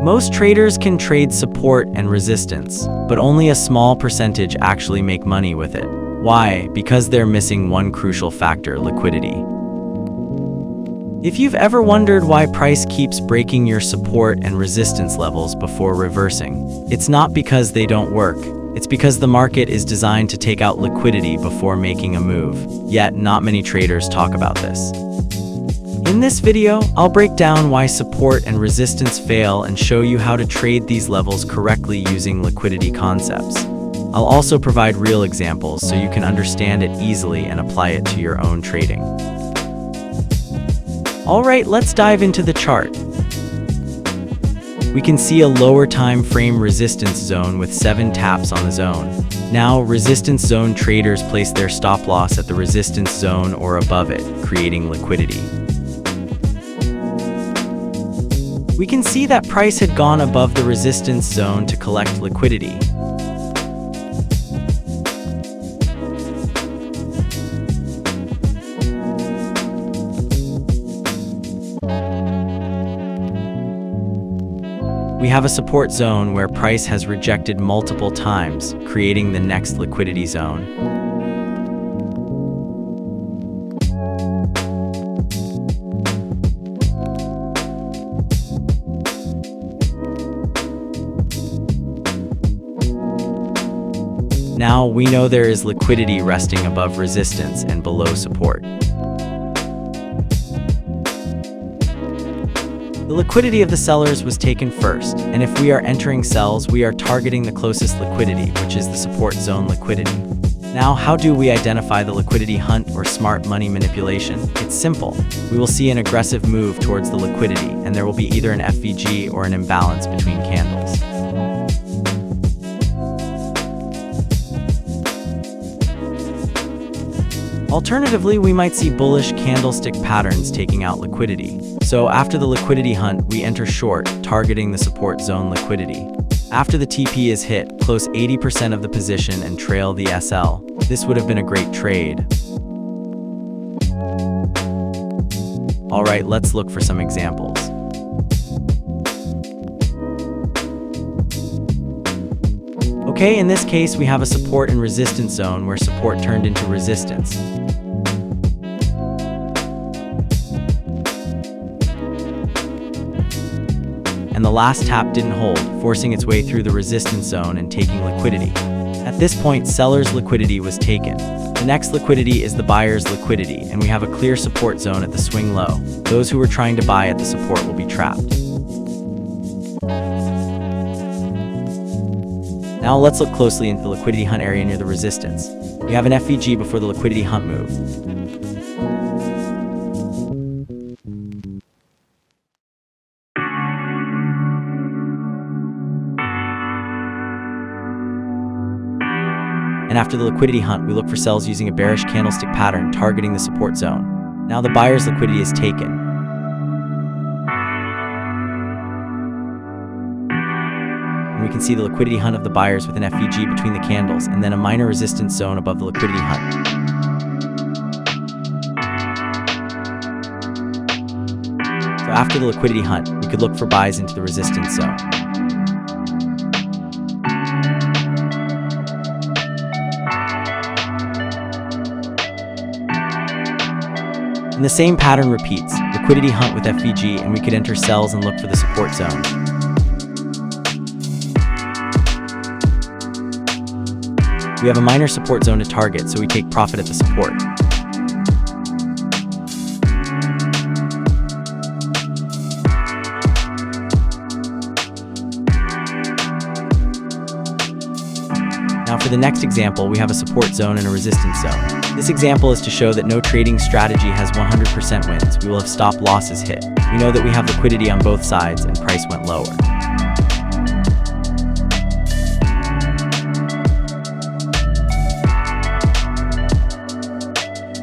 Most traders can trade support and resistance, but only a small percentage actually make money with it. Why? Because they're missing one crucial factor: liquidity. If you've ever wondered why price keeps breaking your support and resistance levels before reversing, it's not because they don't work. It's because the market is designed to take out liquidity before making a move. Yet, not many traders talk about this. In this video, I'll break down why support and resistance fail and show you how to trade these levels correctly using liquidity concepts. I'll also provide real examples so you can understand it easily and apply it to your own trading. Alright, let's dive into the chart. We can see a lower time frame resistance zone with 7 taps on the zone. Now, resistance zone traders place their stop loss at the resistance zone or above it, creating liquidity. We can see that price had gone above the resistance zone to collect liquidity. We have a support zone where price has rejected multiple times, creating the next liquidity zone. Now we know there is liquidity resting above resistance and below support. The liquidity of the sellers was taken first, and if we are entering sells, we are targeting the closest liquidity, which is the support zone liquidity. Now, how do we identify the liquidity hunt or smart money manipulation? It's simple. We will see an aggressive move towards the liquidity, and there will be either an FVG or an imbalance between candles. Alternatively, we might see bullish candlestick patterns taking out liquidity. So after the liquidity hunt, we enter short, targeting the support zone liquidity. After the TP is hit, close 80% of the position and trail the SL. This would have been a great trade. Alright, let's look for some examples. Okay, in this case, we have a support and resistance zone where support turned into resistance. And the last tap didn't hold, forcing its way through the resistance zone and taking liquidity. At this point, sellers' liquidity was taken. The next liquidity is the buyer's liquidity, and we have a clear support zone at the swing low. Those who were trying to buy at the support will be trapped. Now let's look closely into the liquidity hunt area near the resistance. We have an FVG before the liquidity hunt move. And after the liquidity hunt, we look for sells using a bearish candlestick pattern targeting the support zone. Now the buyer's liquidity is taken. And we can see the liquidity hunt of the buyers with an FVG between the candles and then a minor resistance zone above the liquidity hunt. So after the liquidity hunt, we could look for buys into the resistance zone. And the same pattern repeats, liquidity hunt with FVG, and we could enter sells and look for the support zone. We have a minor support zone to target, so we take profit at the support. Now for the next example, we have a support zone and a resistance zone. This example is to show that no trading strategy has 100% wins. We will have stop losses hit. We know that we have liquidity on both sides and price went lower.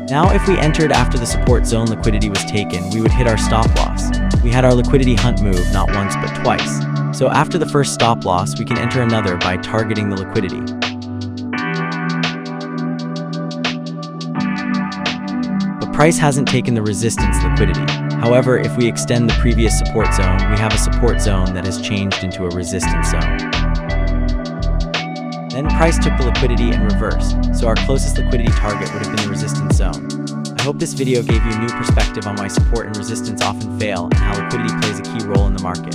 Now if we entered after the support zone liquidity was taken, we would hit our stop loss. We had our liquidity hunt move not once but twice. So after the first stop loss, we can enter another by targeting the liquidity. But price hasn't taken the resistance liquidity. However, if we extend the previous support zone, we have a support zone that has changed into a resistance zone. Then price took the liquidity and reversed, so our closest liquidity target would have been the resistance zone. I hope this video gave you a new perspective on why support and resistance often fail and how liquidity plays a key role in the market.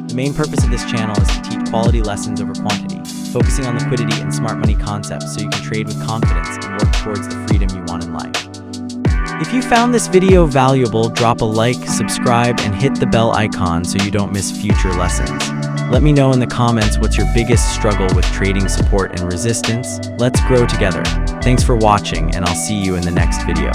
The main purpose of this channel is to teach quality lessons over quantity, focusing on liquidity and smart money concepts so you can trade with confidence and work towards the freedom you want in life. If you found this video valuable, drop a like, subscribe, and hit the bell icon so you don't miss future lessons. Let me know in the comments what's your biggest struggle with trading support and resistance. Let's grow together. Thanks for watching, and I'll see you in the next video.